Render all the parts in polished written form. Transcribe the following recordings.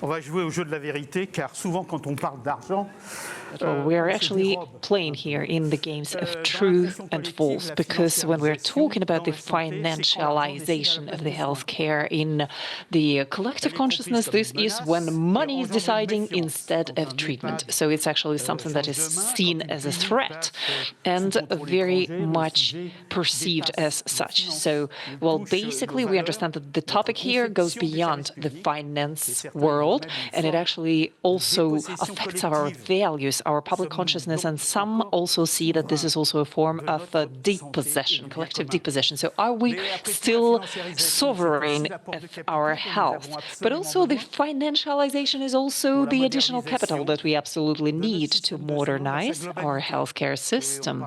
On va jouer au jeu de la vérité, car souvent quand on parle d'argent, Well, we are actually playing here in the games of true and false, because when we're talking about the financialization of the healthcare in the collective consciousness, this is when money is deciding instead of treatment. So it's actually something that is seen as a threat and very much perceived as such. So, well, basically, we understand that the topic here goes beyond the finance world, and it actually also affects our values, our public consciousness, and some also see that this is also a form of depossession, collective depossession. So are we still sovereign of our health? But also the financialization is also the additional capital that we absolutely need to modernize our healthcare system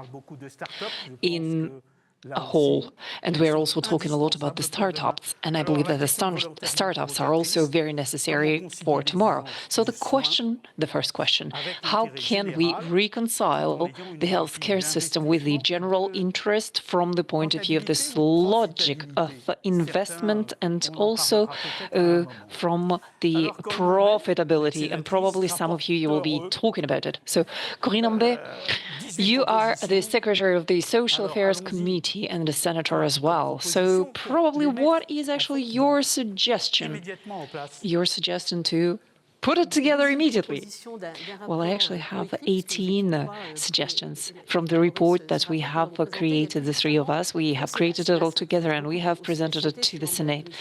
in a whole. And we're also talking a lot about the startups, and I believe that the startups are also very necessary for tomorrow. So the first question, how can we reconcile the healthcare system with the general interest from the point of view of this logic of investment and also from the profitability? And probably some of you will be talking about it. So, Corinne, you are the Secretary of the Social Affairs Committee and a senator as well. So probably what is actually your suggestion? Your suggestion to put it together immediately. Well, I actually have 18 suggestions from the report that we have created, the three of us. We have created it all together and we have presented it to the Senate.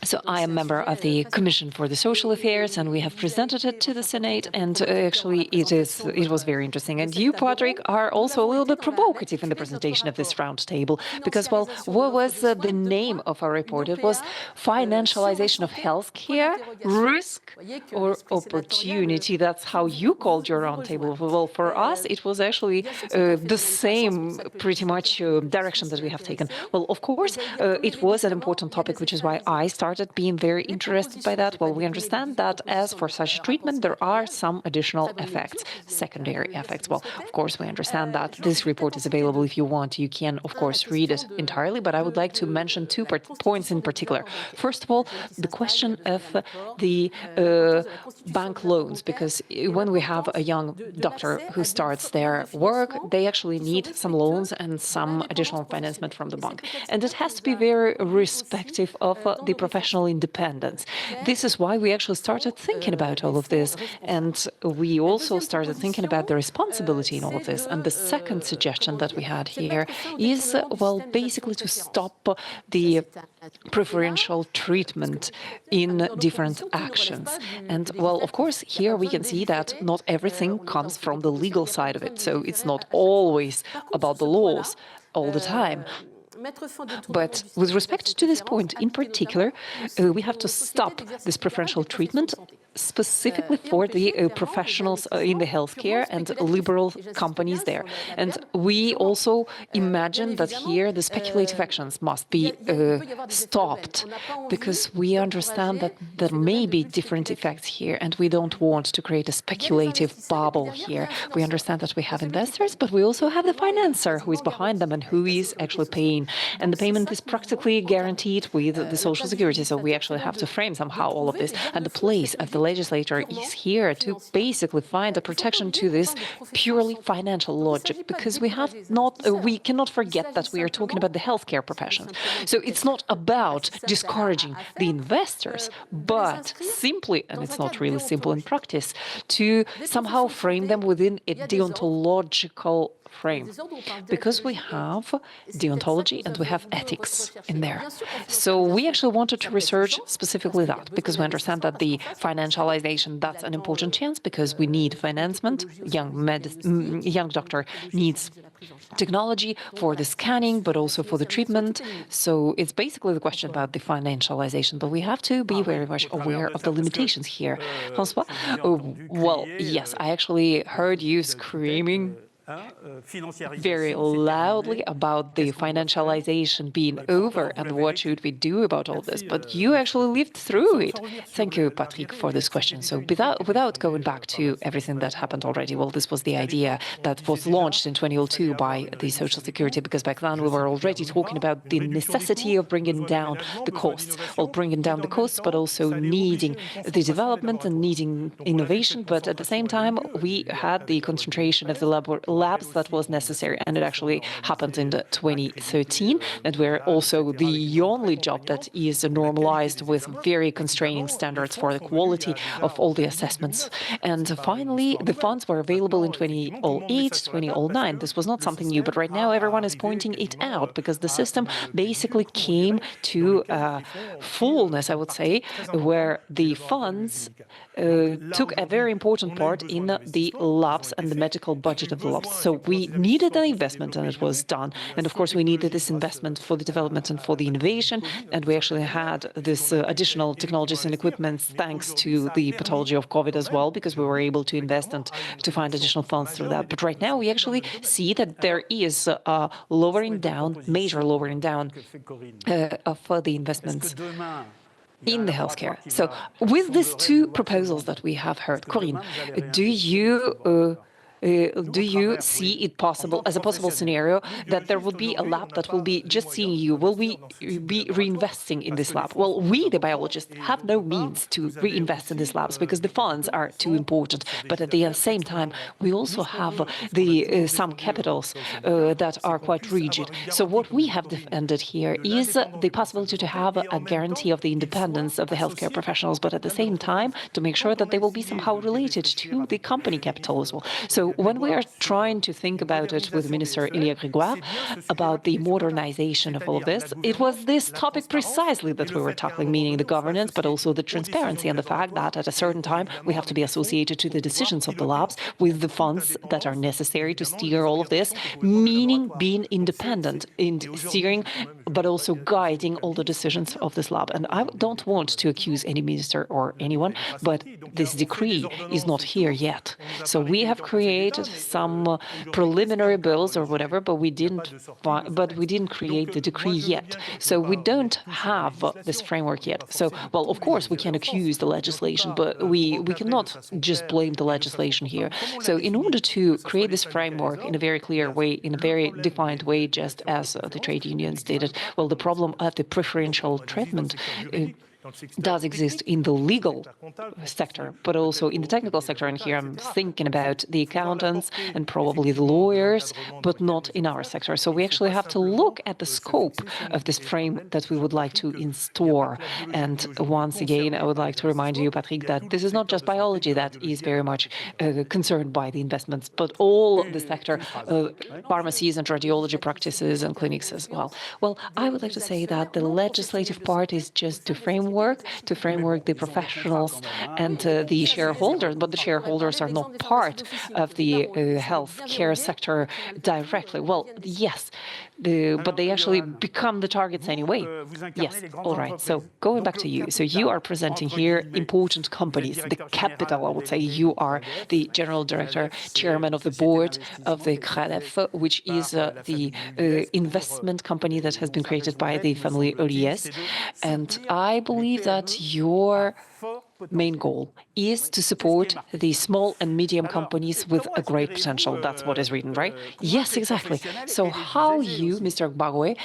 So I am a member of the Commission for the Social Affairs, and we have presented it to the Senate, and actually it was very interesting. And you, Patrick, are also a little bit provocative in the presentation of this round table, because, well, what was the name of our report? It was Financialization of Healthcare, Risk or Opportunity. That's how you called your round table. Well, for us, it was actually the same, pretty much, direction that we have taken. Well, of course, it was an important topic, which is why I started being very interested by that. Well, we understand that as for such treatment, there are some additional effects, secondary effects. Well, of course, we understand that this report is available. If you want, you can, of course, read it entirely, but I would like to mention two points in particular. First of all, the question of the bank loans, because when we have a young doctor who starts their work, they actually need some loans and some additional financement from the bank. And it has to be very respective of the professional independence. This is why we actually started thinking about all of this, and we also started thinking about the responsibility in all of this. And the second suggestion that we had here is, well, basically to stop the preferential treatment in different actions. And, well, of course, here we can see that not everything comes from the legal side of it, so it's not always about the laws all the time. But with respect to this point in particular, we have to stop this preferential treatment specifically for the professionals in the healthcare and liberal companies there. And we also imagine that here the speculative actions must be stopped, because we understand that there may be different effects here, and we don't want to create a speculative bubble here. We understand that we have investors, but we also have the financer who is behind them and who is actually paying. And the payment is practically guaranteed with the Social Security. So we actually have to frame somehow all of this. And the place of the legislator is here to basically find a protection to this purely financial logic, because we cannot forget that we are talking about the healthcare professions. So it's not about discouraging the investors, but simply, and it's not really simple in practice, to somehow frame them within a deontological frame, because we have deontology and we have ethics in there. So we actually wanted to research specifically that, because we understand that the financialization, that's an important chance, because we need financement. Young doctor needs technology for the scanning, but also for the treatment. So it's basically the question about the financialization, but we have to be very much aware of the limitations here. François? Well, yes, I actually heard you screaming very loudly about the financialization being over and what should we do about all this. But you actually lived through it. Thank you, Patrick, for this question. So without going back to everything that happened already, well, this was the idea that was launched in 2002 by the Social Security, because back then we were already talking about the necessity of bringing down the costs, but also needing the development and needing innovation. But at the same time, we had the concentration of the labs that was necessary, and it actually happened in 2013. And we're also the only job that is normalized with very constraining standards for the quality of all the assessments. And finally, the funds were available in 2008, 2009. This was not something new, but right now everyone is pointing it out because the system basically came to fullness, I would say, where the funds took a very important part in the labs and the medical budget of the labs. So we needed an investment, and it was done. And of course, we needed this investment for the development and for the innovation. And we actually had this additional technologies and equipment thanks to the pathology of COVID as well, because we were able to invest and to find additional funds through that. But right now, we actually see that there is a major lowering down of the investments in the healthcare. So with these two proposals that we have heard, Corinne, do you see it possible as a possible scenario that there would be a lab that will be just seeing you? Will we be reinvesting in this lab? Well, we, the biologists, have no means to reinvest in these labs because the funds are too important. But at the same time, we also have some capitals that are quite rigid. So what we have defended here is the possibility to have a guarantee of the independence of the healthcare professionals, but at the same time to make sure that they will be somehow related to the company capital as well. So when we are trying to think about it with Minister Elia Grégoire about the modernization of all of this, it was this topic precisely that we were tackling, meaning the governance, but also the transparency and the fact that at a certain time we have to be associated to the decisions of the labs with the funds that are necessary to steer all of this, meaning being independent in steering, but also guiding all the decisions of this lab. And I don't want to accuse any minister or anyone, but this decree is not here yet. So we have created some preliminary bills or whatever, but we didn't create the decree yet. So we don't have this framework yet. So, well, of course, we can accuse the legislation, but we cannot just blame the legislation here. So in order to create this framework in a very clear way, in a very defined way, just as the trade unions did it, well, the problem of the preferential treatment does exist in the legal sector, but also in the technical sector. And here I'm thinking about the accountants and probably the lawyers, but not in our sector. So we actually have to look at the scope of this frame that we would like to install. And once again, I would like to remind you, Patrick, that this is not just biology that is very much concerned by the investments, but all the sector, pharmacies and radiology practices and clinics as well. Well, I would like to say that the legislative part is just to framework the professionals and the shareholders, but the shareholders are not part of the healthcare sector directly. Well, yes, but they actually become the targets anyway. Yes, all right. So going back to you. So you are presenting here important companies, the capital, I would say. You are the general director, chairman of the board of the Creadev, which is the investment company that has been created by the family Oliès. And I believe that your main goal is to support the small and medium companies with a great potential. That's what is written, right? Yes, exactly. So how you, Mr. GBAHOUÉ,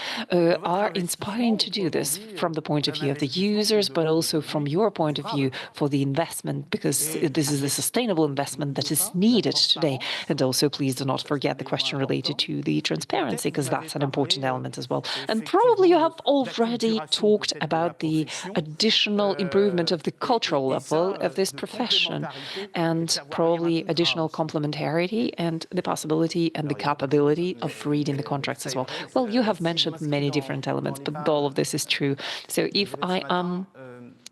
are inspiring to do this from the point of view of the users, but also from your point of view for the investment, because this is the sustainable investment that is needed today. And also, please do not forget the question related to the transparency, because that's an important element as well. And probably you have already talked about the additional improvement of the cultural level of this profession, and probably additional complementarity and the possibility and the capability of reading the contracts as well. Well, you have mentioned many different elements, but all of this is true. So if I am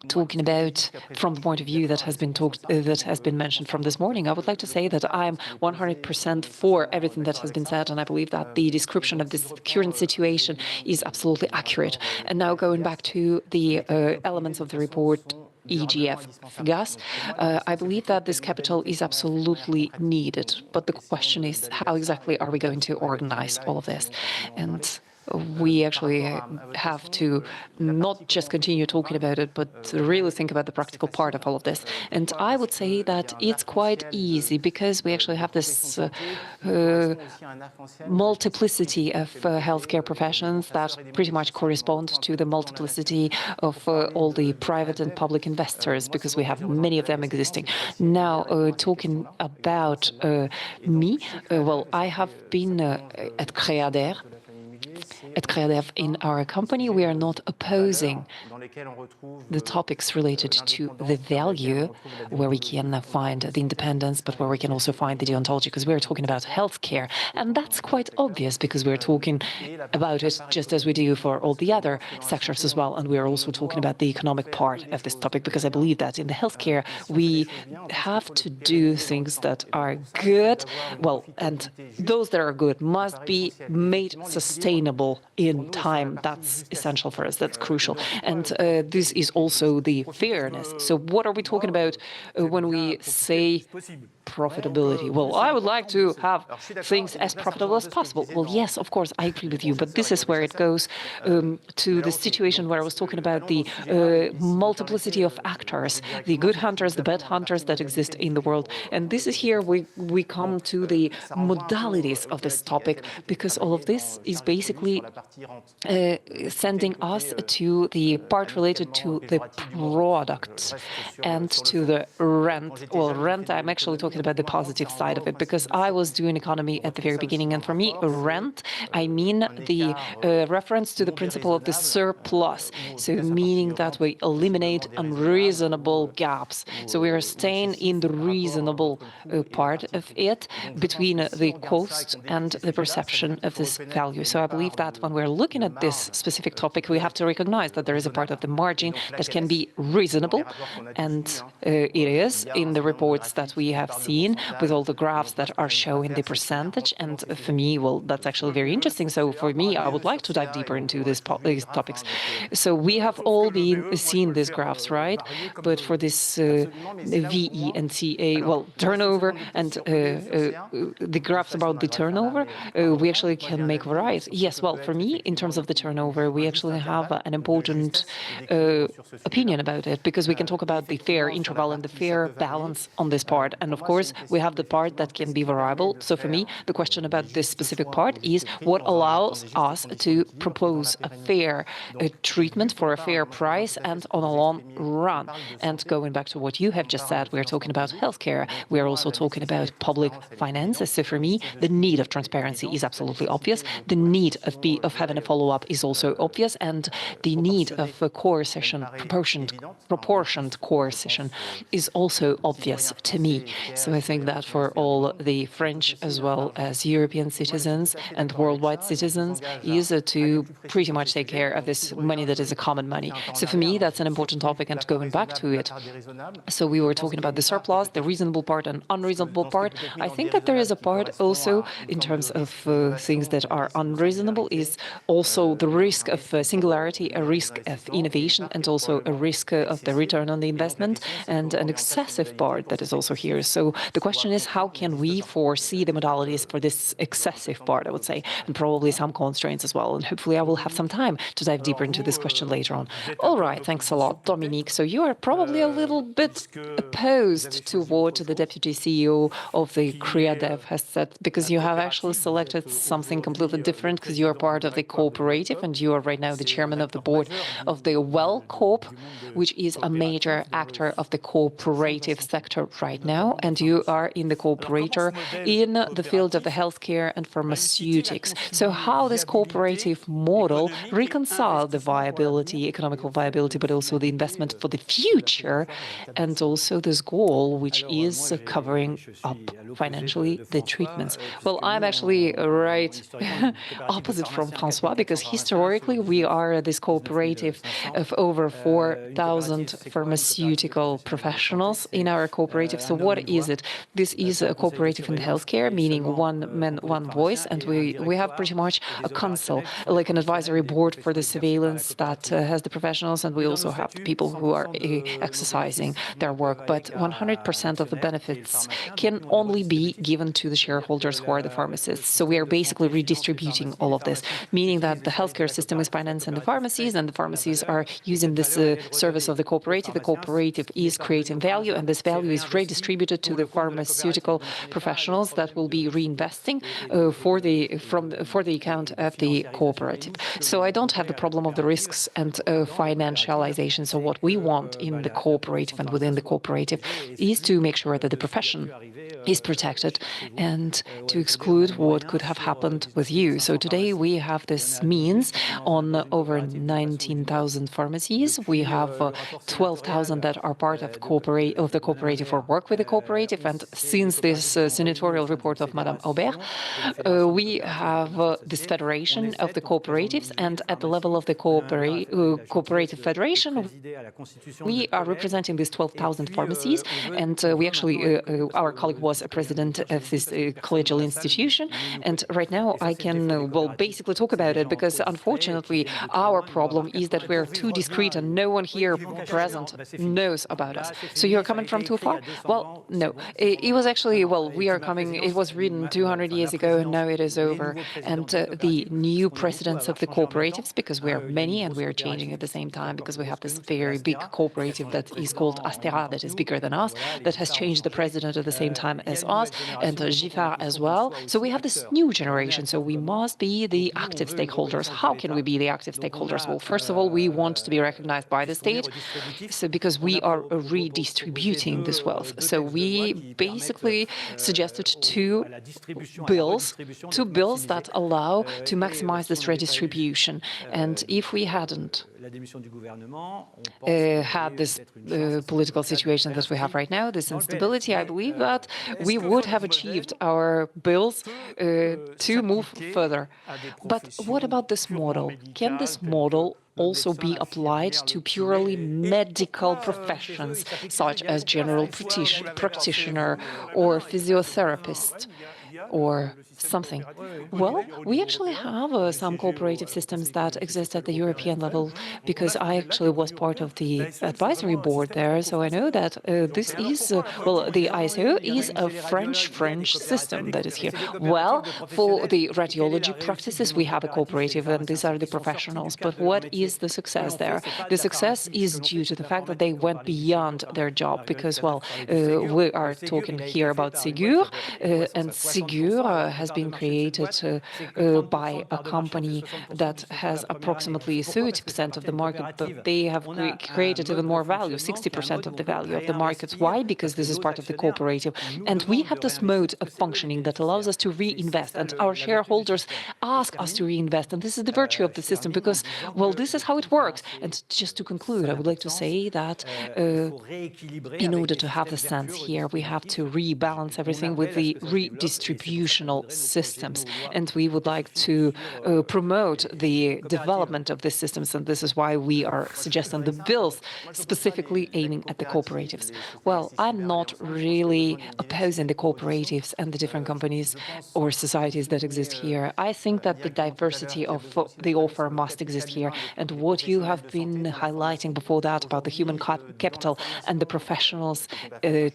talking about from the point of view that has been mentioned from this morning, I would like to say that I'm 100% for everything that has been said, and I believe that the description of this current situation is absolutely accurate. And now going back to the elements of the report EGF gas. I believe that this capital is absolutely needed. But the question is, how exactly are we going to organize all of this? And we actually have to not just continue talking about it, but really think about the practical part of all of this. And I would say that it's quite easy because we actually have this multiplicity of healthcare professions that pretty much correspond to the multiplicity of all the private and public investors, because we have many of them existing. Now, talking about me, well, I have been at Creadev. At Creadev, in our company, we are not opposing the topics related to the value, where we can find the independence, but where we can also find the deontology, because we're talking about healthcare. And that's quite obvious, because we're talking about it just as we do for all the other sectors as well. And we're also talking about the economic part of this topic, because I believe that in the healthcare, we have to do things that are good, well, and those that are good must be made sustainable in time. That's essential for us. That's crucial. And this is also the fairness. So what are we talking about when we say profitability? Well, I would like to have things as profitable as possible. Well, yes, of course, I agree with you, but this is where it goes to the situation where I was talking about the multiplicity of actors, the good hunters, the bad hunters that exist in the world. And this is here we come to the modalities of this topic, because all of this is basically sending us to the part related to the product and to the rent. Well, rent, I'm actually talking about the positive side of it, because I was doing economy at the very beginning, and for me, rent, I mean the reference to the principle of the surplus, so meaning that we eliminate unreasonable gaps. So we are staying in the reasonable part of it between the cost and the perception of this value. So I believe that when we're looking at this specific topic, we have to recognize that there is a part of the margin that can be reasonable, and it is in the reports that we have seen with all the graphs that are showing the percentage. And for me, well, that's actually very interesting. So for me, I would like to dive deeper into these topics. So we have all been seen these graphs, right? But for this VE and CA, well, turnover and the graphs about the turnover, we actually can make variety. Yes, well, for me, in terms of the turnover, we actually have an important opinion about it, because we can talk about the fair interval and the fair balance on this part. And of course, we have the part that can be variable. So for me, the question about this specific part is what allows us to propose a fair treatment for a fair price and on a long run. And going back to what you have just said, we're talking about healthcare. We're also talking about public finances. So for me, the need of transparency is absolutely obvious. The need of having a follow-up is also obvious, and the need of a coercion, proportioned coercion is also obvious to me. So I think that for all the French as well as European citizens and worldwide citizens is to pretty much take care of this money that is a common money. So for me, that's an important topic, and going back to it. So we were talking about the surplus, the reasonable part and unreasonable part. I think that there is a part also in terms of things that are unreasonable is also the risk of singularity, a risk of innovation, and also a risk of the return on the investment, and an excessive part that is also here. So the question is, how can we foresee the modalities for this excessive part, I would say, and probably some constraints as well. And hopefully I will have some time to dive deeper into this question later on. All right, thanks a lot, Dominique. So you are probably a little bit opposed to what the Deputy CEO of the Creadev has said, because you have actually selected something completely different, because you are part of the Coopérative, and you are right now the chairman of the board of the Welcoop, which is a major actor of the cooperative sector right now, and you are in the cooperator in the field of the healthcare and pharmaceutics. So how this cooperative model reconcile the viability, economical viability, but also the investment for the future, and also this goal, which is covering up financially the treatments? Well, I'm actually right opposite from François, because historically we are this cooperative of over 4,000 pharmaceutical professionals in our cooperative. So what is it? This is a cooperative in healthcare, meaning one man, one voice, and we have pretty much a council, like an advisory board for the surveillance that has the professionals, and we also have the people who are exercising their work. But 100% of the benefits can only be given to the shareholders who are the pharmacists. So we are basically redistributing all of this, meaning that the healthcare system is financing the pharmacies, and the pharmacies are using this service of the cooperative. The cooperative is creating value, and this value is redistributed to the pharmaceutical professionals that will be reinvesting for the account of the cooperative. So I don't have the problem of the risks and financialization. So what we want in the cooperative and within the cooperative is to make sure that the profession is protected and to exclude what could have happened with you. So today we have this means on over 19,000 pharmacies. We have 12,000 that are part of the cooperative or work with the cooperative. And since this senatorial report of Madame Aubert, we have this federation of the cooperatives, and at the level of the cooperative federation, we are representing these 12,000 pharmacies, and we actually, our colleague was a president of this collegial institution, and right now I can, well, basically talk about it, because unfortunately our problem is that we're too discreet and no one here present knows about us. So you're coming from too far? Well, no. It was actually, well, we are coming, it was written 200 years ago, and now it is over. And the new presidents of the cooperatives, because we are many and we are changing at the same time, because we have this very big cooperative that is called Astera, that is bigger than us, that has changed the president at the same time as us, and Giffard as well. So we have this new generation, so we must be the active stakeholders. How can we be the active stakeholders? Well, first of all, we want to be recognized by the state, so because we are redistributing this wealth. So we basically suggested two bills that allow to maximize this redistribution. And if we hadn't had this political situation that we have right now, this instability, I believe that we would have achieved our bills to move further. But what about this model? Can this model also be applied to purely medical professions, such as general practitioner or physiotherapist or something? Well, we actually have some cooperative systems that exist at the European level, because I actually was part of the advisory board there, so I know that this is, well, the ISO is a French system that is here. Well, for the radiology practices, we have a cooperative, and these are the professionals. But what is the success there? The success is due to the fact that they went beyond their job, because, well, we are talking here about Ségur, and Ségur has been created by a company that has approximately 30% of the market, but they have created even more value, 60% of the value of the markets. Why? Because this is part of the cooperative. And we have this mode of functioning that allows us to reinvest, and our shareholders ask us to reinvest. And this is the virtue of the system, because, well, this is how it works. And just to conclude, I would like to say that in order to have the sense here, we have to rebalance everything with the redistributional systems. And we would like to promote the development of these systems. And this is why we are suggesting the bills specifically aiming at the cooperatives. Well, I'm not really opposing the cooperatives and the different companies or societies that exist here. I think that the diversity of the offer must exist here. And what you have been highlighting before that about the human capital and the professionals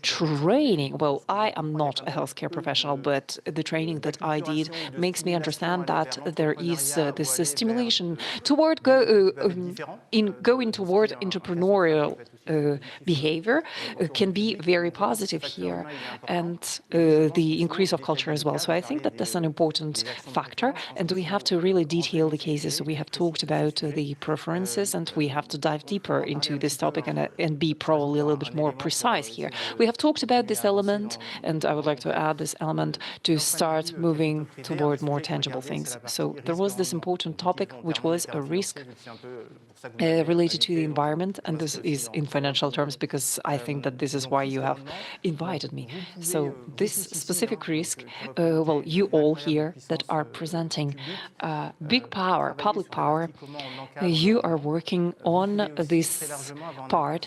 training, well, I am not a healthcare professional, but the training that I did makes me understand that there is this stimulation toward going toward entrepreneurial behavior can be very positive here, and the increase of culture as well. So I think that that's an important factor, and we have to really detail the cases. So we have talked about the preferences, and we have to dive deeper into this topic and be probably a little bit more precise here. We have talked about this element, and I would like to add this element to start moving toward more tangible things. So there was this important topic, which was a risk related to the environment, and this is in financial terms, because I think that this is why you have invited me. So this specific risk, well, you all here that are presenting big power, public power, you are working on this part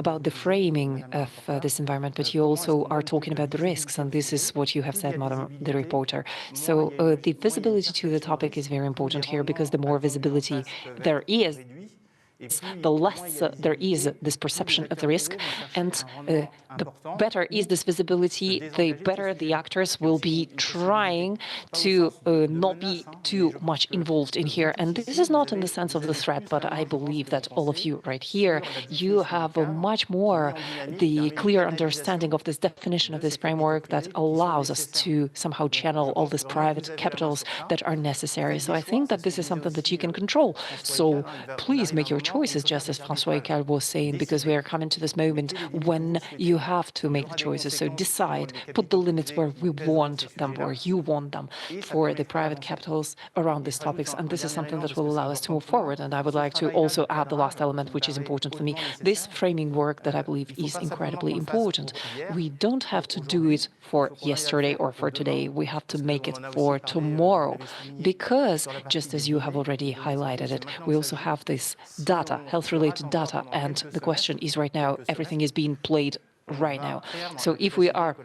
about the framing of this environment, but you also are talking about the risks, and this is what you have said, Madam the reporter. So the visibility to the topic is very important here, because the more visibility there is, the less there is this perception of the risk, and the better is this visibility, the better the actors will be trying to not be too much involved in here. And this is not in the sense of the threat, but I believe that all of you right here, you have a much more the clear understanding of this definition of this framework that allows us to somehow channel all these private capitals that are necessary. So I think that this is something that you can control. So please make your choices, just as François was saying, because we are coming to this moment when you have to make the choices. So decide, put the limits where we want them, where you want them, for the private capitals around these topics. And this is something that will allow us to move forward. And I would like to also add the last element, which is important for me. This framing work that I believe is incredibly important. We don't have to do it for yesterday or for today. We have to make it for tomorrow, because just as you have already highlighted it, we also have this data, health-related data, and the question is right now, everything is being played right now. So if we are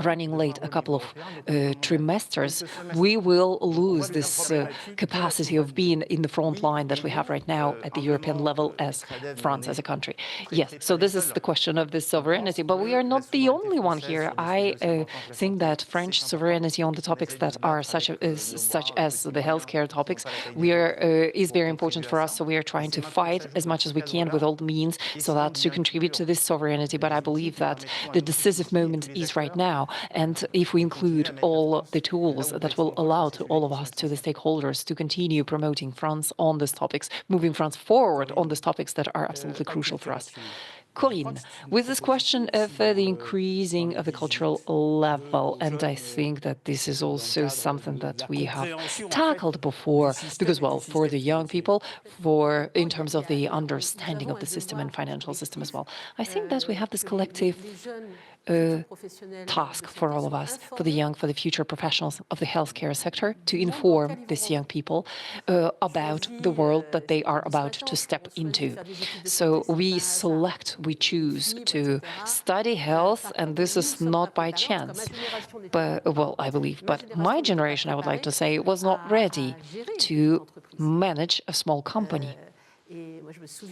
running late a couple of trimesters, we will lose this capacity of being in the front line that we have right now at the European level as France as a country. Yes, so this is the question of this sovereignty, but we are not the only one here. I think that French sovereignty on the topics that are such as the healthcare topics is very important for us. So we are trying to fight as much as we can with all the means so that to contribute to this sovereignty. But I believe that the decisive moment is right now. And if we include all the tools that will allow to all of us, to the stakeholders, to continue promoting France on these topics, moving France forward on these topics that are absolutely crucial for us. Corinne, with this question of the increasing of the cultural level, and I think that this is also something that we have tackled before, because, well, for the young people, in terms of the understanding of the system and financial system as well, I think that we have this collective task for all of us, for the future professionals of the healthcare sector, to inform these young people about the world that they are about to step into. So we choose to study health, and this is not by chance. But, well, I believe, but my generation, I would like to say, was not ready to manage a small company.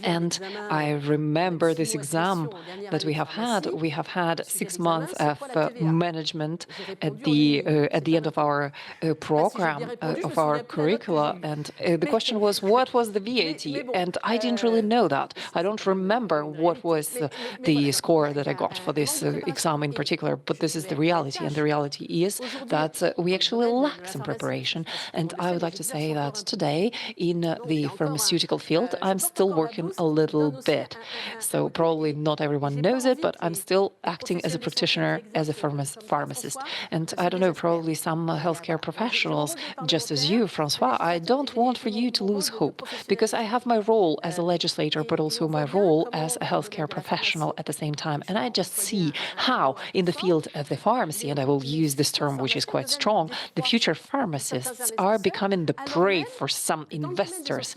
And I remember this exam that we have had. We have had 6 months of management at the end of our program, of our curricula. And the question was, what was the VAT? And I didn't really know that. I don't remember what was the score that I got for this exam in particular, but this is the reality. And the reality is that we actually lack some preparation. And I would like to say that today, in the pharmaceutical field, I'm still working a little bit. So probably not everyone knows it, but I'm still acting as a practitioner, as a pharmacist. And I don't know, probably some healthcare professionals, just as you, François, I don't want for you to lose hope, because I have my role as a legislator, but also my role as a healthcare professional at the same time. And I just see how in the field of the pharmacy, and I will use this term, which is quite strong, the future pharmacists are becoming the prey for some investors.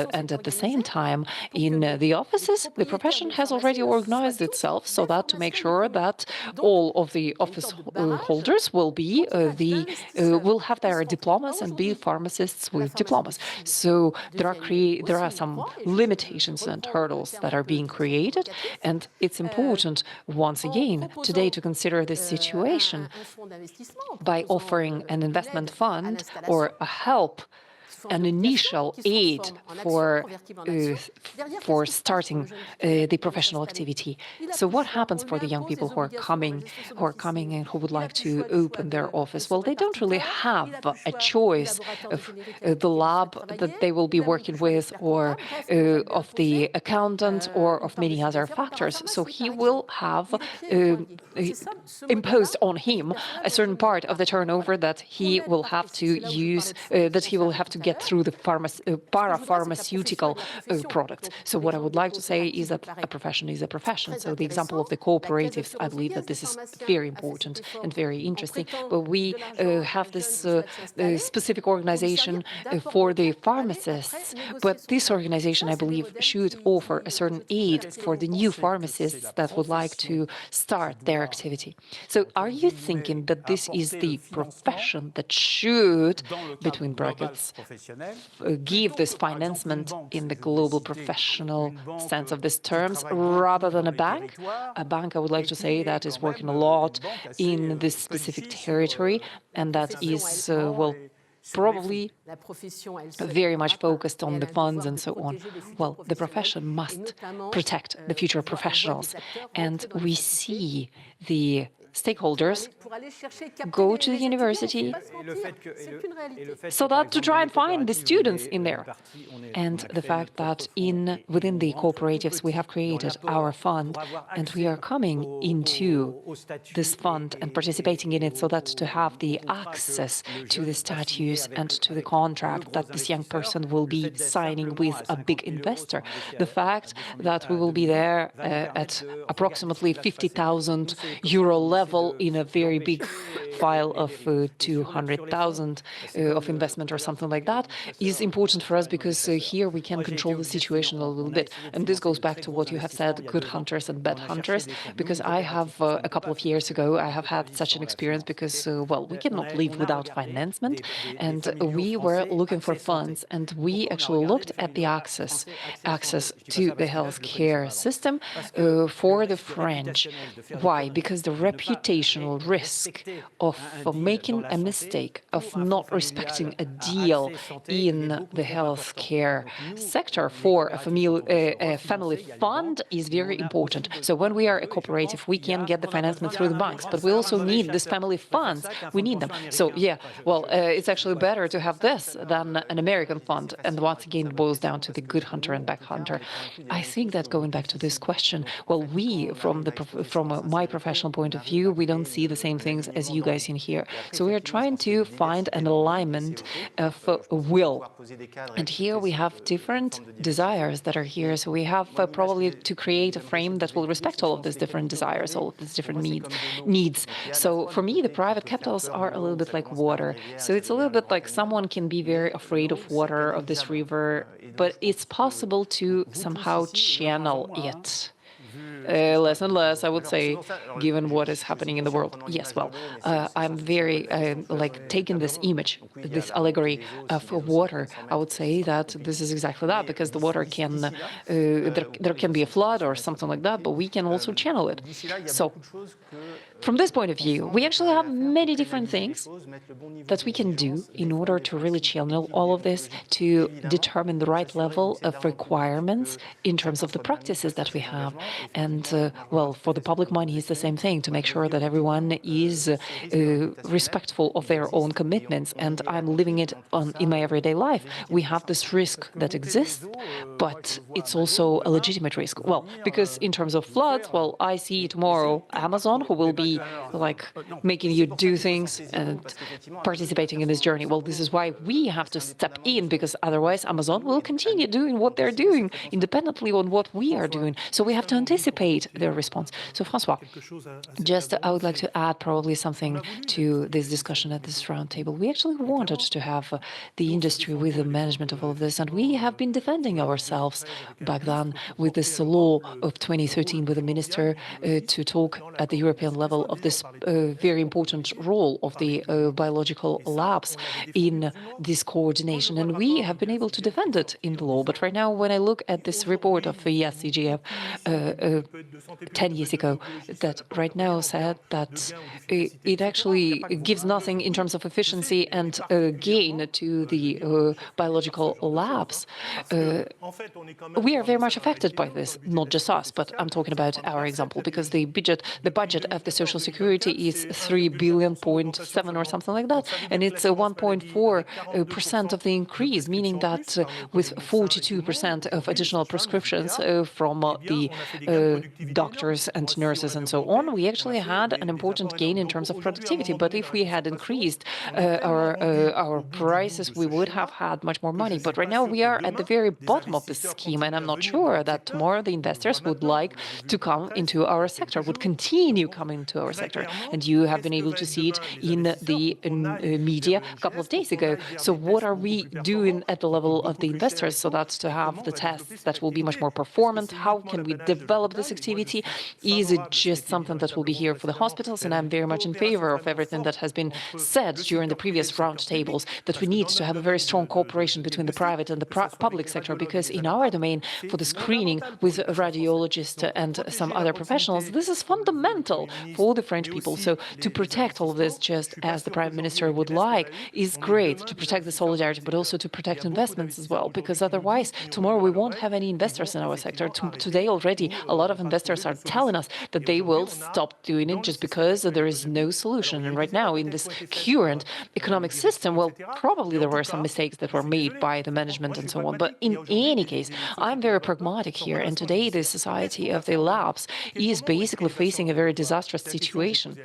And at the same time, in the offices, the profession has already organized itself so that to make sure that all of the office holders will will have their diplomas and be pharmacists with diplomas. So there are some limitations and hurdles that are being created, and it's important once again today to consider this situation by offering an investment fund or a help, an initial aid for starting the professional activity. So what happens for the young people who are coming and who would like to open their office? Well, they don't really have a choice of the lab that they will be working with, or of the accountant, or of many other factors. So he will have imposed on him a certain part of the turnover that he will have to use, that he will have to get through the parapharmaceutical products. So what I would like to say is that a profession is a profession. So the example of the cooperatives, I believe that this is very important and very interesting. But we have this specific organization for the pharmacists, but this organization, I believe, should offer a certain aid for the new pharmacists that would like to start their activity. So are you thinking that this is the profession that should, between brackets, give this financement in the global professional sense of these terms rather than a bank? A bank, I would like to say, that is working a lot in this specific territory, and that is, well, probably very much focused on the funds and so on. Well, the profession must protect the future professionals, and we see the stakeholders go to the university so that to try and find the students in there. And the fact that within the cooperatives we have created our fund and we are coming into this fund and participating in it so that to have the access to the statutes and to the contract that this young person will be signing with a big investor. The fact that we will be there at approximately 50,000 euro level in a very big file of 200,000 of investment or something like that is important for us because here we can control the situation a little bit. And this goes back to what you have said, good hunters and bad hunters, because I have a couple of years ago, I have had such an experience because, well, we cannot live without financement. And we were looking for funds and we actually looked at the access to the healthcare system for the French. Why? Because the reputational risk of making a mistake, of not respecting a deal in the healthcare sector for a family fund is very important. So when we are a cooperative, we can get the financement through the banks, but we also need these family funds. We need them. So yeah, well, it's actually better to have this than an American fund. And once again, it boils down to the good hunter and bad hunter. I think that going back to this question, well, we, from my professional point of view, we don't see the same things as you guys in here. So we are trying to find an alignment of will. And here we have different desires that are here. So we have probably to create a frame that will respect all of these different desires, all of these different needs. So for me, the private capitals are a little bit like water. So it's a little bit like someone can be very afraid of water, of this river, but it's possible to somehow channel it. Less and less, I would say, given what is happening in the world. Yes, well, I'm very, taking this image, this allegory of water, I would say that this is exactly that, because the water can, there can be a flood or something like that, but we can also channel it. So, from this point of view, we actually have many different things that we can do in order to really channel all of this, to determine the right level of requirements in terms of the practices that we have. And, well, for the public money, it's the same thing, to make sure that everyone is respectful of their own commitments. And I'm living it in my everyday life. We have this risk that exists, but it's also a legitimate risk. Well, because in terms of floods, well, I see tomorrow Amazon, who will be making you do things and participating in this journey. Well, this is why we have to step in, because otherwise Amazon will continue doing what they're doing independently on what we are doing. So we have to anticipate their response. So François, I would like to add probably something to this discussion at this roundtable. We actually wanted to have the industry with the management of all of this, and we have been defending ourselves back then with this law of 2013 with the minister to talk at the European level of this very important role of the biological labs in this coordination. And we have been able to defend it in the law. But right now, when I look at this report of the SCGF 10 years ago, that right now said that it actually gives nothing in terms of efficiency and gain to the biological labs. We are very much affected by this, not just us, but I'm talking about our example, because the budget of the Social Security is 3.7 billion or something like that, and it's 1.4% of the increase, meaning that with 42% of additional prescriptions from the doctors and nurses and so on, we actually had an important gain in terms of productivity. But if we had increased our prices, we would have had much more money. But right now we are at the very bottom of this scheme, and I'm not sure that tomorrow the investors would like to come into our sector, would continue coming to our sector. And you have been able to see it in the media a couple of days ago. So what are we doing at the level of the investors so that's to have the tests that will be much more performant? How can we develop this activity? Is it just something that will be here for the hospitals? And I'm very much in favor of everything that has been said during the previous roundtables, that we need to have a very strong cooperation between the private and the public sector, because in our domain, for the screening with radiologists and some other professionals, this is fundamental for the French people. So to protect all of this, just as the Prime Minister would like, is great, to protect the solidarity, but also to protect investments as well, because otherwise tomorrow we won't have any investors in our sector. Today already a lot of investors are telling us that they will stop doing it just because there is no solution. And right now in this current economic system, well, probably there were some mistakes that were made by the management and so on. But in any case, I'm very pragmatic here. And today the society of the labs is basically facing a very disastrous situation.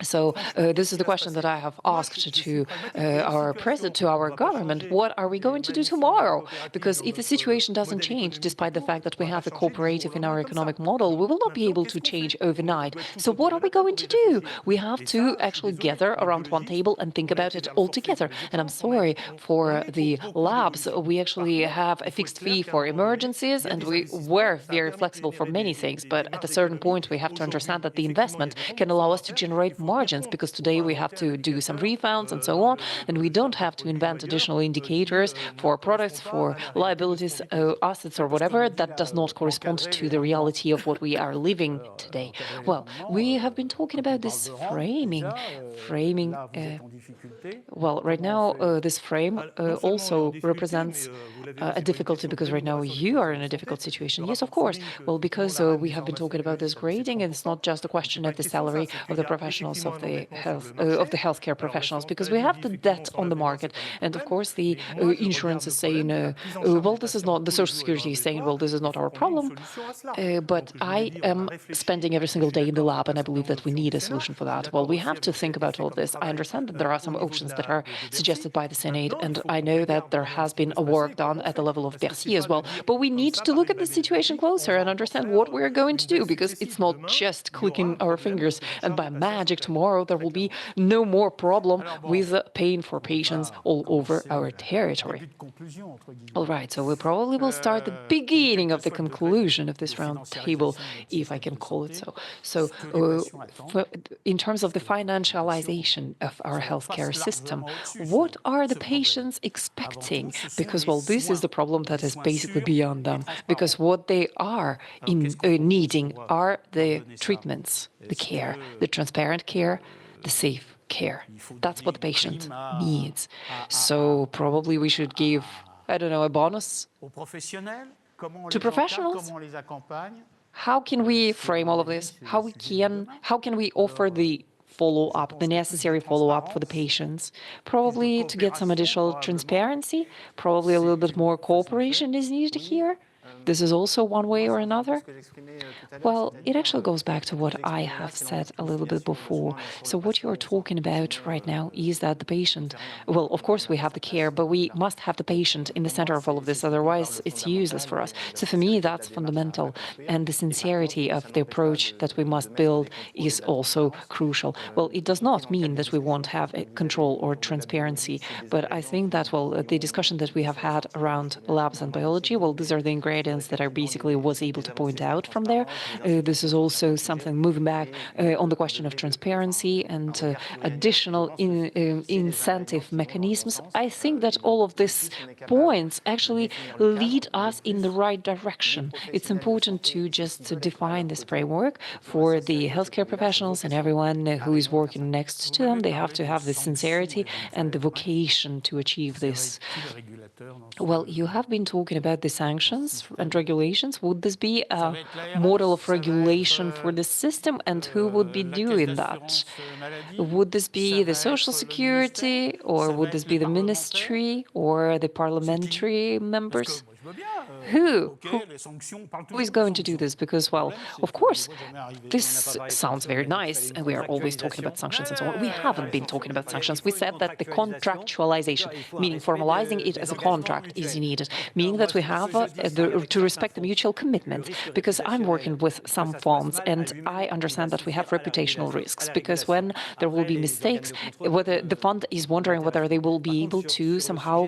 So this is the question that I have asked to our president, to our government. What are we going to do tomorrow? Because if the situation doesn't change, despite the fact that we have a cooperative in our economic model, we will not be able to change overnight. So what are we going to do? We have to actually gather around one table and think about it all together. And I'm sorry, for the labs, we actually have a fixed fee for emergencies, and we were very flexible for many things. But at a certain point, we have to understand that the investment can allow us to generate margins, because today we have to do some refunds and so on, and we don't have to invent additional indicators for products, for liabilities, assets or whatever that does not correspond to the reality of what we are living today. Well, we have been talking about this framing. Well, right now this frame also represents a difficulty, because right now you are in a difficult situation. Yes, of course. Well, because we have been talking about this grading, and it's not just a question of the salary of the professionals of the healthcare professionals, because we have the debt on the market, and of course the insurance is saying, well, this is not, the Social Security is saying, well, this is not our problem. But I am spending every single day in the lab, and I believe that we need a solution for that. Well, we have to think about all of this. I understand that there are some options that are suggested by the Senate, and I know that there has been a work done at the level of Bercy as well. But we need to look at the situation closer and understand what we're going to do, because it's not just clicking our fingers and by magic tomorrow there will be no more problem with pain for patients all over our territory. All right, so we probably will start the beginning of the conclusion of this round table, if I can call it so. So in terms of the financialization of our healthcare system, what are the patients expecting? Because, well, this is the problem that is basically beyond them, because what they are needing are the treatments, the care, the transparent care, the safe care. That's what the patient needs. So probably we should give, I don't know, a bonus to professionals. How can we frame all of this? How can we offer the follow-up, the necessary follow-up for the patients? Probably to get some additional transparency, probably a little bit more cooperation is needed here. This is also one way or another. Well, it actually goes back to what I have said a little bit before. So what you're talking about right now is that the patient, well, of course we have the care, but we must have the patient in the center of all of this, otherwise it's useless for us. So for me, that's fundamental. And the sincerity of the approach that we must build is also crucial. Well, it does not mean that we won't have a control or transparency, but I think that, well, the discussion that we have had around labs and biology, well, these are the ingredients that I basically was able to point out from there. This is also something moving back on the question of transparency and additional incentive mechanisms. I think that all of these points actually lead us in the right direction. It's important to just define this framework for the healthcare professionals and everyone who is working next to them. They have to have the sincerity and the vocation to achieve this. Well, you have been talking about the sanctions and regulations. Would this be a model of regulation for the system, and who would be doing that? Would this be the Social Security, or would this be the ministry or the parliamentary members? Who is going to do this? Because, well, of course, this sounds very nice, and we are always talking about sanctions and so on. We haven't been talking about sanctions. We said that the contractualization, meaning formalizing it as a contract, is needed, meaning that we have to respect the mutual commitments. Because I'm working with some funds, and I understand that we have reputational risks, because when there will be mistakes, whether the fund is wondering whether they will be able to somehow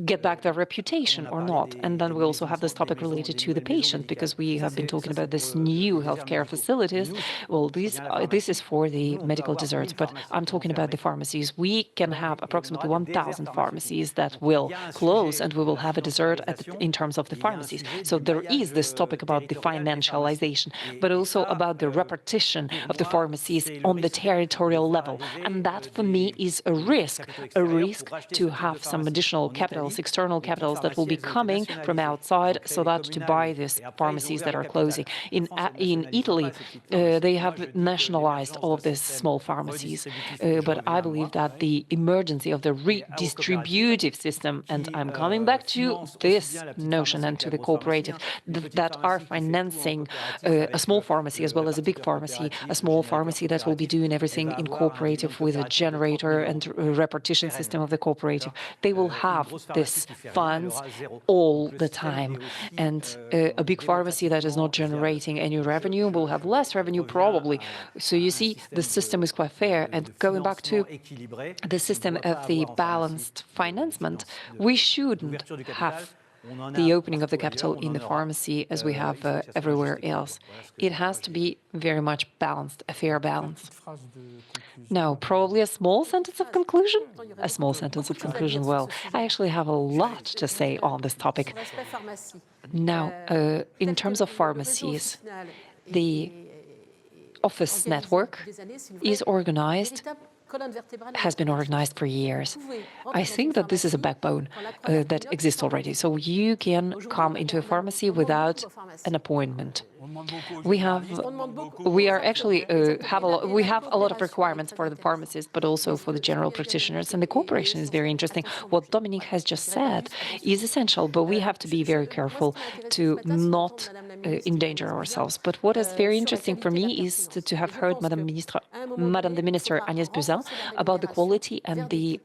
get back their reputation or not. And then we also have this topic related to the patient, because we have been talking about this new healthcare facilities. Well, this is for the medical desserts, but I'm talking about the pharmacies. We can have approximately 1,000 pharmacies that will close, and we will have a dessert in terms of the pharmacies. So there is this topic about the financialization, but also about the repartition of the pharmacies on the territorial level. And that, for me, is a risk to have some additional capitals, external capitals that will be coming from outside, so that to buy these pharmacies that are closing. In Italy, they have nationalized all of these small pharmacies, but I believe that the emergency of the redistributive system, and I'm coming back to this notion and to the cooperative, that are financing a small pharmacy as well as a big pharmacy, a small pharmacy that will be doing everything in cooperative with a generator and repartition system of the cooperative. They will have this funds all the time, and a big pharmacy that is not generating any revenue will have less revenue probably. So you see, the system is quite fair. And going back to the system of the balanced financement, we shouldn't have the opening of the capital in the pharmacy as we have everywhere else. It has to be very much balanced, a fair balance. Now, probably a small sentence of conclusion? A small sentence of conclusion. Well, I actually have a lot to say on this topic. Now, in terms of pharmacies, the office network has been organized for years. I think that this is a backbone that exists already. So you can come into a pharmacy without an appointment. We have a lot of requirements for the pharmacists, but also for the general practitioners. And the cooperation is very interesting. What Dominique has just said is essential, but we have to be very careful to not endanger ourselves. But what is very interesting for me is to have heard Madame the Minister Agnès Buzyn about the quality and the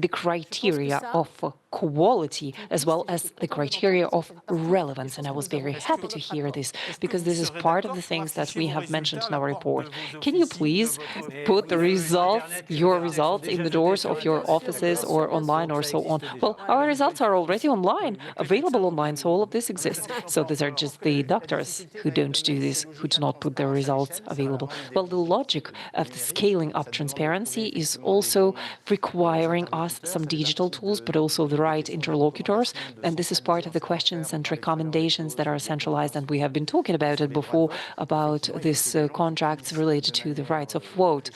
criteria of quality, as well as the criteria of relevance. And I was very happy to hear this, because this is part of the things that we have mentioned in our report. Can you please put the your results in the doors of your offices or online or so on? Well, our results are already online, available online, so all of this exists. So these are just the doctors who don't do this, who do not put their results available. Well, the logic of the scaling up transparency is also requiring us some digital tools, but also the right interlocutors. And this is part of the questions and recommendations that are centralized. And we have been talking about it before, about these contracts related to the rights of vote,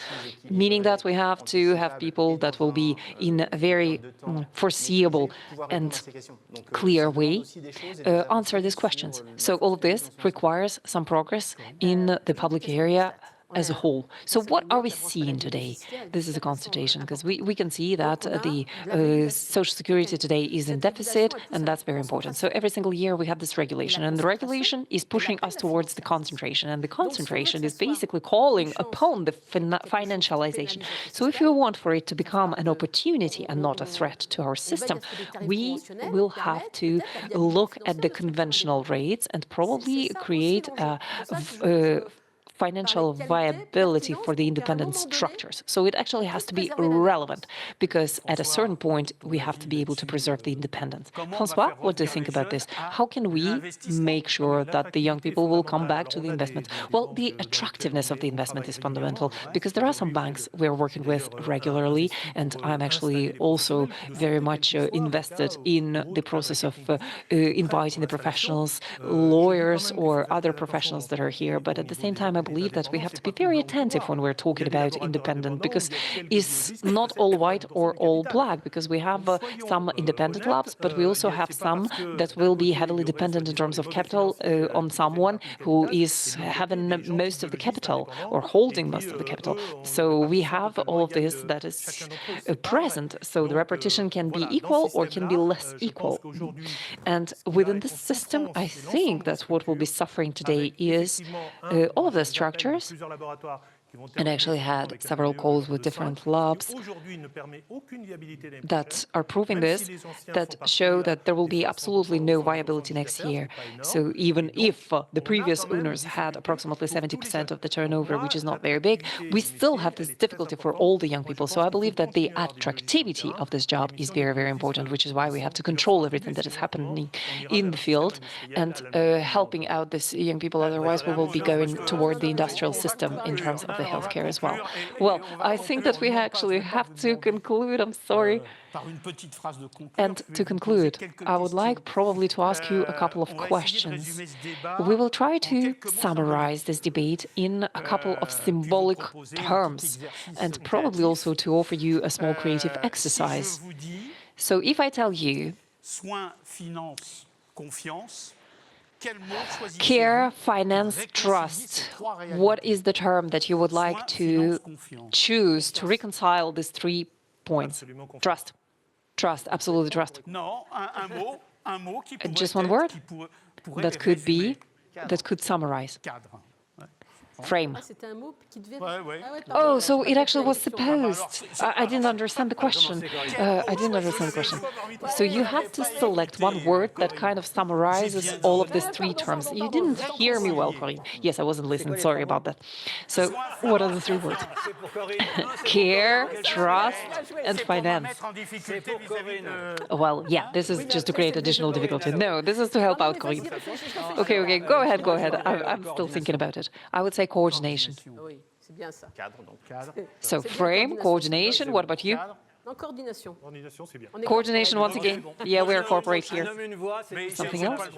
meaning that we have to have people that will be in a very foreseeable and clear way answer these questions. So all of this requires some progress in the public area as a whole. So what are we seeing today? This is a constatation, because we can see that the Social Security today is in deficit, and that's very important. So every single year we have this regulation, and the regulation is pushing us towards the concentration, and the concentration is basically calling upon the financialization. So if you want for it to become an opportunity and not a threat to our system, we will have to look at the conventional rates and probably create a financial viability for the independent structures. So it actually has to be relevant, because at a certain point we have to be able to preserve the independence. François, what do you think about this? How can we make sure that the young people will come back to the investment? Well, the attractiveness of the investment is fundamental, because there are some banks we're working with regularly, and I'm actually also very much invested in the process of inviting the professionals, lawyers or other professionals that are here. But at the same time, I believe that we have to be very attentive when we're talking about independent, because it's not all white or all black, because we have some independent labs, but we also have some that will be heavily dependent in terms of capital on someone who is having most of the capital or holding most of the capital. So we have all of this that is present. So the repartition can be equal or can be less equal. And within this system, I think that what will be suffering today is all of the structures. And I actually had several calls with different labs that are proving this, that show that there will be absolutely no viability next year. So even if the previous owners had approximately 70% of the turnover, which is not very big, we still have this difficulty for all the young people. So I believe that the attractivity of this job is very, very important, which is why we have to control everything that is happening in the field and helping out these young people. Otherwise, we will be going toward the industrial system in terms of the healthcare as well. Well, I think that we actually have to conclude. I'm sorry. And to conclude, I would like probably to ask you a couple of questions. We will try to summarize this debate in a couple of symbolic terms and probably also to offer you a small creative exercise. So if I tell you care, finance, trust, what is the term that you would like to choose to reconcile these 3 points? Trust. Trust, absolutely trust. Just one word that could be, that could summarize. Frame. Oh, so it actually was supposed. I didn't understand the question. So you have to select one word that kind of summarizes all of these 3 terms. You didn't hear me well, Corinne. Yes, I wasn't listening. Sorry about that. So what are the 3 words? Care, trust, and finance. Well, yeah, this is just to create additional difficulty. No, this is to help out Corinne. Okay, go ahead. I'm still thinking about it. I would say coordination. So frame, coordination, what about you? Coordination once again. Yeah, we are corporate here. Something else?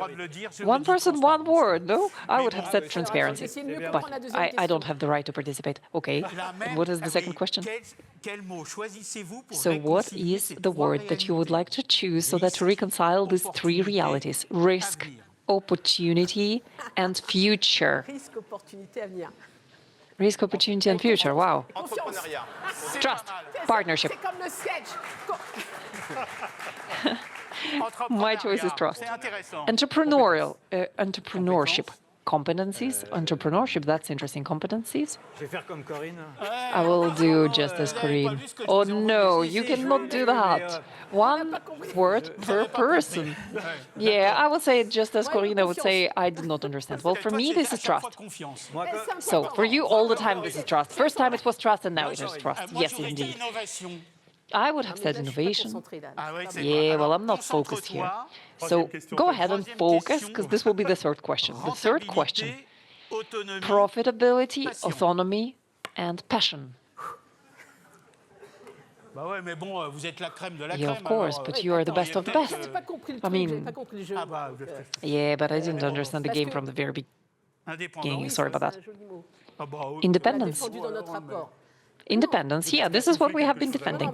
One person, one word. No, I would have said transparency, but I don't have the right to participate. Okay, what is the second question? So what is the word that you would like to choose so that to reconcile these 3 realities? Risk, opportunity, and future. Risk, opportunity, and future. Wow. Trust, partnership. My choice is trust. Entrepreneurship. Competencies, entrepreneurship, that's interesting. Competencies. I will do just as Corinne. Oh no, you cannot do that. One word per person. Yeah, I would say just as Corinne, I would say I did not understand. Well, for me, this is trust. So for you, all the time, this is trust. First time it was trust, and now it is trust. Yes, indeed. I would have said innovation. Yeah, well, I'm not focused here. So go ahead and focus, because this will be the 3rd question. The 3rd question, profitability, autonomy, and passion. Yeah, of course, but you are the best of the best. I mean, yeah, but I didn't understand the game from the very beginning. Sorry about that. Independence. Independence, yeah, this is what we have been defending.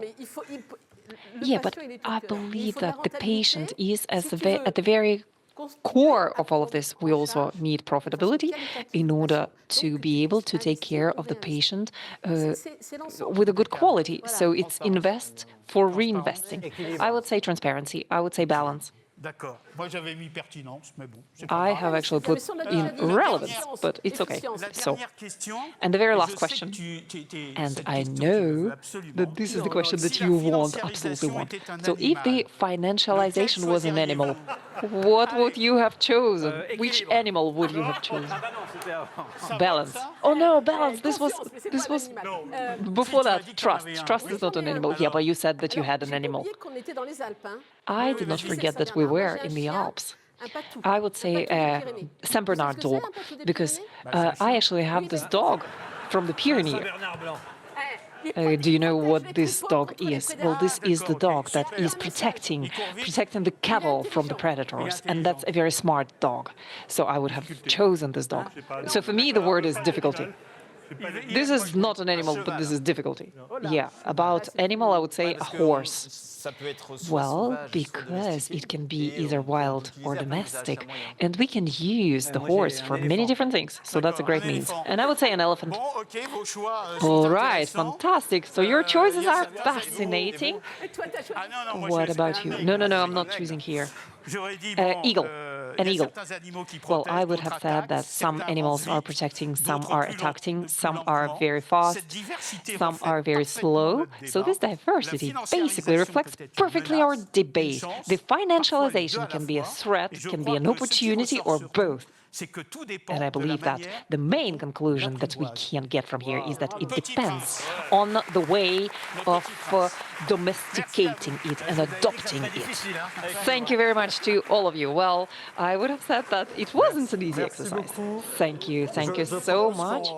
Yeah, but I believe that the patient is at the very core of all of this. We also need profitability in order to be able to take care of the patient with a good quality. So it's invest for reinvesting. I would say transparency. I would say balance. I have actually put in relevance, but it's okay. So, and the very last question, and I know that this is the question that you absolutely want. So if the financialization was an animal, what would you have chosen? Which animal would you have chosen? Balance. Oh no, balance. This was before that. Trust. Trust is not an animal. Yeah, but you said that you had an animal. I did not forget that we were in the Alps. I would say a Saint Bernard dog, because I actually have this dog from the Pyrenees. Do you know what this dog is? Well, this is the dog that is protecting the cattle from the predators, and that's a very smart dog. So I would have chosen this dog. So for me, the word is difficulty. This is not an animal, but this is difficulty. Yeah, about animal, I would say a horse. Well, because it can be either wild or domestic, and we can use the horse for many different things. So that's a great means. And I would say an elephant. All right, fantastic. So your choices are fascinating. What about you? No, I'm not choosing here. Eagle. An eagle. Well, I would have said that some animals are protecting, some are attacking, some are very fast, some are very slow. So this diversity basically reflects perfectly our debate. The financialization can be a threat, can be an opportunity, or both. And I believe that the main conclusion that we can get from here is that it depends on the way of domesticating it and adopting it. Thank you very much to all of you. Well, I would have said that it wasn't an easy exercise. Thank you so much.